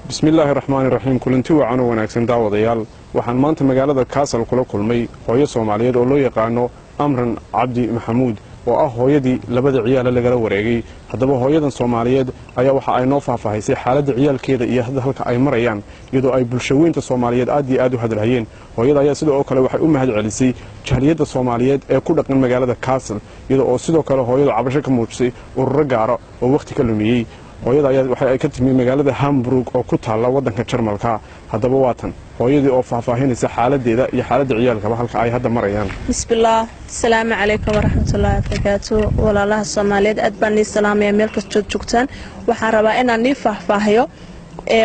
بسم الله الرحمن الرحيم كلنتي وعنا wanaagsan daawadayaal waxaan maanta magaalada Kaasal kula kulmay hooyo Soomaaliyeed oo loo yaqaano Amran Cabdi Maxamuud oo ah hooyadii labada ciyaal laga wareegay hadaba hooyadan Soomaaliyeed ayaa waxa ay noo faahfaahisay xaaladda ciyaalkeeda iyo halka ay marayaan iyadoo ay bulshooyinka Soomaaliyeed aad u hadalhayeen hooyada ayaa sidoo kale waxay u mahad celisay jahliyada Soomaaliyeed ee ku dhaqan magaalada Kaasal iyadoo sidoo kale hooyadu cabasho ka muujisay urur gaar ah oo waqti ka lumiyay hooyada ayaa waxa ay ka timi magaalada Hamburg oo ku taala wadanka Jarmalka hadaba waatan hooyadii oo faahfaahinaysa xaaladeeda iyo xaaladda ciyaalka halka ay hadda marayaan bismillaah assalaamu calaykum waraxmatullaahi wabarakaatuh walaalaha Soomaaliyeed aad baan salaamaya meel kasta joogtaan waxaan rabaa inaan faahfaahiyo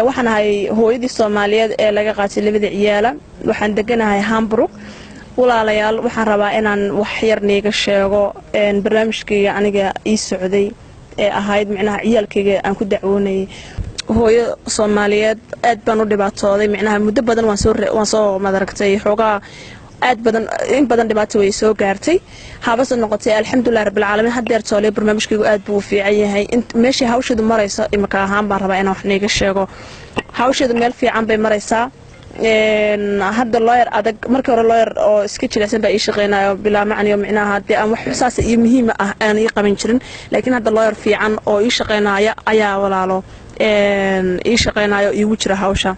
waxaan ahay hooyadii Soomaaliyeed ee laga qaatay labada ciyaala waxaan deganahay Hamburg walaalayaal waxaan rabaa inaan wax yar niiga sheego barnaamijkayga aniga ii socday ee ahayd macnaha ciyaalkayga aan ku dacwoonay hooyo Soomaaliyeed aad baan u dhibaatooday macnaha muddo badan waan soo madaragtay xogaa aad badan in badan dhibaato way soo gaartay habas noqotay alxamdulillah rabbil caalamiin hadeer toolay barnaamijkaygu aad buu fiican yahay meeshii hawsheedu marayso imaka ahaan baan rabaa inaan wax niiga sheego hawsheedu meel fiican bay maraysaa hadda lawyer adag markii hore lawyer oo iska jilaysan baa ii shaqeynayo bilaa macniyo macnaha hadii aan wax xusaas iyo muhiim ah aan ii qaban jirin laakiin hadda lawyer fiican oo ii shaqeynaya ayaa walaalo ii shaqeynayo iigu jira hawsha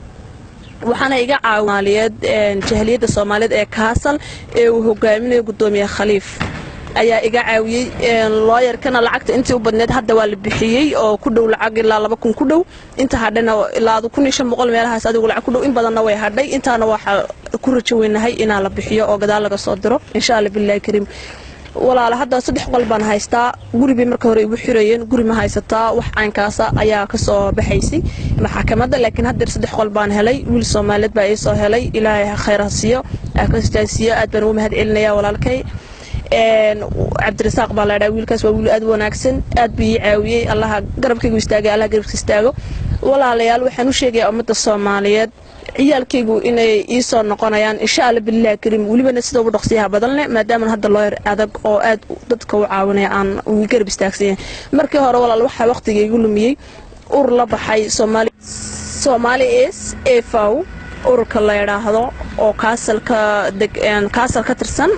waxaana iga caawiyay jahliyada Soomaaliyeed ee Kaasal ee uu hogaaminayo gudoomiye Khaliif ayaa iga caawiyay lawyer kana lacagta intii u badneed hadda waa la bixiyay oo ku dhow lacag ilaa 2,000 ku dhow inta hadhana ilaa 1,500 meelahaas adigu lacag ku dhow in badanna way hadhay intaana waxa ku rajaynahay inaan la bixiyo oo gadaal laga soo diro insha Allah billahi kariim walaal hadda 3 qol baan haystaa guriga marka hore igu xirayeen guri ma haysataa wax aankaas ayaa ka soo baxaysay maxkamadda laakiin hadda 3 qol baan helay wiil Soomaaliyeed baa ii soo helay ilaahay khayr ha siiyo akastaasiyo aad baan u mahad celinaya walaalkay Cabdirasaaq baa la dhahay wiilkaas waa wiil aad wanaagsan aad bii caawiyay Allah garabkaygu istaagay Allah garabkiisa istaago walaalayaal waxaan u sheegayaa ummadda Soomaaliyeed ciyaalkaygu inay ii soo noqonayaan insha Allah billahi kariim waliba sida ugu dhaqsiyaha badan leh maadaama hadda lawyer adag oo aad dadka u caawinaya aan u garab istaagsan markii hore walaal waxa waqtigaygu lumiyay urur la baxay Somali SFO ururka la yiraahdo oo Kaasal ka tirsan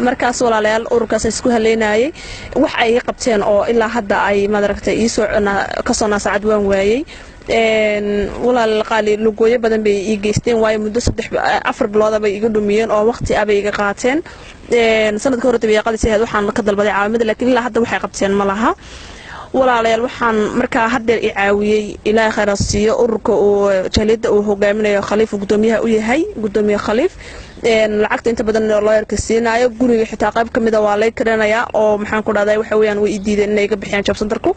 markaas walaalayaal ururkaas isku haleynayay wax ay qabteen oo ilaa hadda ay madaragtay ii soo ka soo naasacad waan waayay walaal qaali lugooyo badan bay ii geysteen waayo muddo 4 bilood bay iga dhumiyeen oo waqti abay iga qaateen sanadka hore tabiiqadiisa waxaan ka dalbaday caawimada laakiin ilaa hadda waxay qabteen ma laha walaalayaal waxaan markaa hadda ii caawiyay ilaahay khayr siiyo ururka oo jahliyada uu hogaaminayo Khaliif gudoomiyaha u yahay gudoomiye Khaliif lacagta inta badan lawyerka siinayo guriga xitaa qayb kamid ah waa la karanaya oo maxaan ku dhahday waxa weeyaan way diideen inay ka bixiyaan job centerku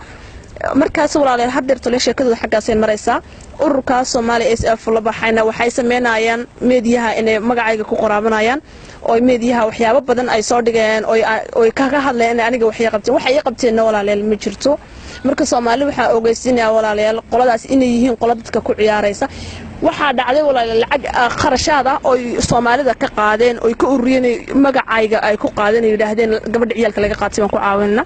markaas walaalayaal hadda tole sheekadu xaggaas ay maraysaa ururka Somali SF la baxayna waxay sameynayaan meediyaha inay magacayga ku qoraabanayaan oo meediyaha waxyaabo badan ay soo dhigeen oo ka hadlayeen aniga waxay qabteen walaalayaal ma jirto marka Soomaali waxa ogeysiinaya walaalayaal qoladaas inay yihiin qolada dadka ku ciyaaraysa waxa dhacday walaalayaal lacag qarashaad ah oo Soomaalida ka qaadeen oo ka ururiyeen magacayga ay ku qaadeen yiraahdeen gabadha ciyaalka laga qaatay waan ku caawinna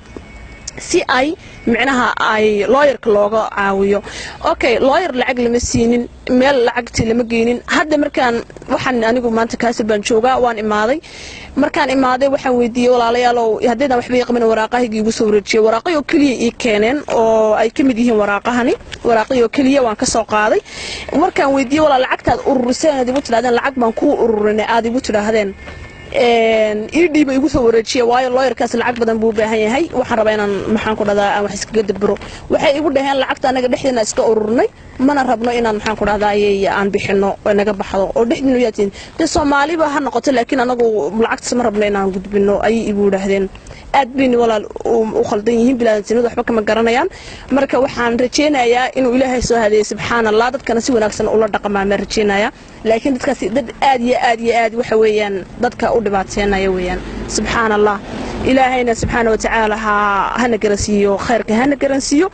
si ay macnaha ay lawyerka looga caawiyo okay lawyer lacag lama siinin meel lacagti lama geenin hadda markaan waxaan anigu maanta Kaasal baan joogaa waan imaaday markaan imaaday waxaan weydiiyay walaalayaal haddii waxba yaqaan waraaqahayga igu soo wareejiyay waraaqayo kaliya ii keeneen oo ay ka mid yihiin waraaqayo kaliya waan ka soo qaaday markaan weydiiyay walaal lacagtaad ururiseen adigu tiraadeen lacag baan ku ururinay aad igu tiraadeen dhiba igu soo wareejiyay waayo lawyerkaas lacag badan buu baahan yahay waxaan rabaa inaan maxaan ku dhadaa aan wax iskaga dabro waxay igu dhaheen lacagta anaga dhexdeena iska ururnay mana rabno inaan maxaan ku dhadaa aan bixino oo naga baxdo oo dhexdeena yaatiin Soomaaliba ha noqoto laakiin anagu lacagta ma rabno inaan gudbino ay igu dhahdeen aad bin walaal u khaldan yihiin bilaadantinadu waxba kama garanayaan marka waxaan rajeenayaa inuu Ilaahay soo hadeeyo subxaanallah dadkana si wanaagsan ula dhaqmaa ma rajeenayaa laakiin dadkaasi dad aad waxa weeyaan dadka u dhibaateynaya weeyaan subxaanallah ilaahayna subxaanahu wa ta'aala hana garansiyo khayrka hana garansiyo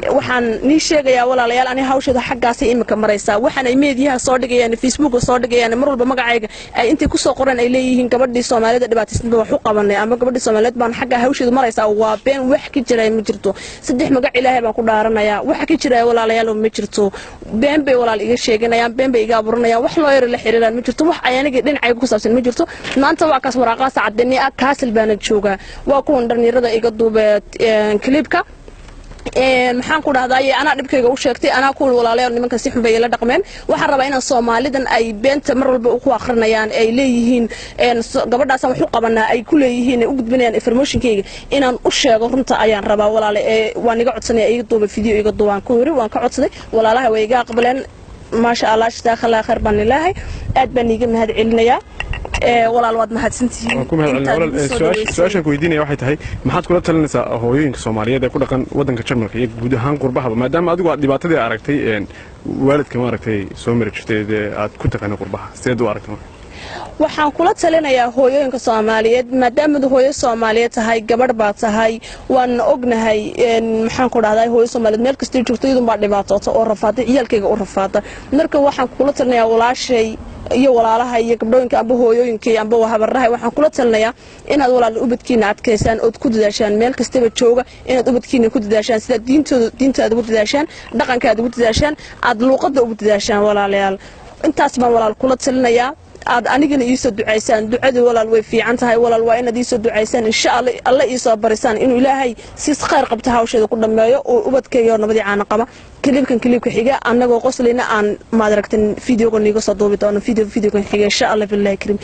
waxaan nii sheegayaa walaalayaal ani hawshada xaggaasay imika maraysaa waxaan ay meediyaha soo dhigayaan facebooka soo dhigayaan mar walba magacayga ay intay ku soo qoreen ay leeyihiin gabadhii Soomaaliyeed dhibaataysanba wax u qabanay ama gabadhii Soomaaliyeed baan xagga hawshada maraysaa waa been wax ka jiray ma jirto saddex magac Ilaahay baan ku dhaaranayaa wax ka jiray walaalayaal ma jirto been bay walaal iga sheeganayaan been bay iga abuuranayaan wax loo yar la xiriiraan ma jirto wax ayaaniga dhinacayga ku saabsan ma jirto maanta waa kaas waraaqaas caddeynay Kaasal baan joogaa waa kuwan dhalinyarada iga duubay clipka maxaan ku dhahday ana dhibkayga u sheegtay ana ku walaalayaal nimanka si xun bay la dhaqmeen waxaan rabaa inaan Soomaalidan ay beenta mar walba ku akhrinayaan ay leeyihiin gabadhaas wax u qabanaa ay ku leeyihiin u gudbinayaan informationkayga inaan u sheego runta ayaan rabaa walaal waan iga codsanay iga duubay video iga duubaan ku hore waan ka codsaday walaalaha way iga aqbaleen ma sha Allah shtaakhala khair baan ilaahay aad baan iga mahad celinayaa walaal waad mahadsantihiin su'aashan ku weydiinaya waxay tahay maxaad kula talinaysaa hooyooyinka Soomaaliyeed ee ku dhaqan wadanka Jarmalka iyo guud ahaan qurbahaba maadaama adigu aad dhibaatadii aragtay waalidka ma aragtay soo mari jirtay aad ku taqaanay qurbaha sidee u aragtay waxaan kula talinayaa hooyooyinka Soomaaliyeed maadaama hooyo Soomaaliyeed tahay gabadh baa tahay waan ognahay maxaan ku dhahday hooyo Soomaaliyeed meel kasta joogto iyadoo baa dhibaato oo rafaaday ciyalkayga u rafaada marka waxaan kula talinayaa walaashay iyo walaalaha iyo gabdhooyinka amba hooyooyinka amba habarraha waxaan kula talinayaa inaad walaal ubadkiina adkeysaan oo ku dadaashaan meel kastaba jooga inaad ubadkiina ku dadaashaan sida diintaada ugu dadaashaan dhaqankaada ugu dadaashaan aad luqadda ugu dadaashaan walaalayaal intaas baan walaal kula talinayaa aad anigana ii soo ducaysaan ducadu walaal way fiican tahay walaal waa inaad ii soo ducaysaan insha Allah ii soo barisaan inuu Ilaahay si khayr qabta hawsheeda ku dhameeyo oo ubadkayga nabadii aan qaba clipka xiga anagoo qoslina aan ma aragtin videoga niga soo duubi doono videoga xiga insha Allah billahi karim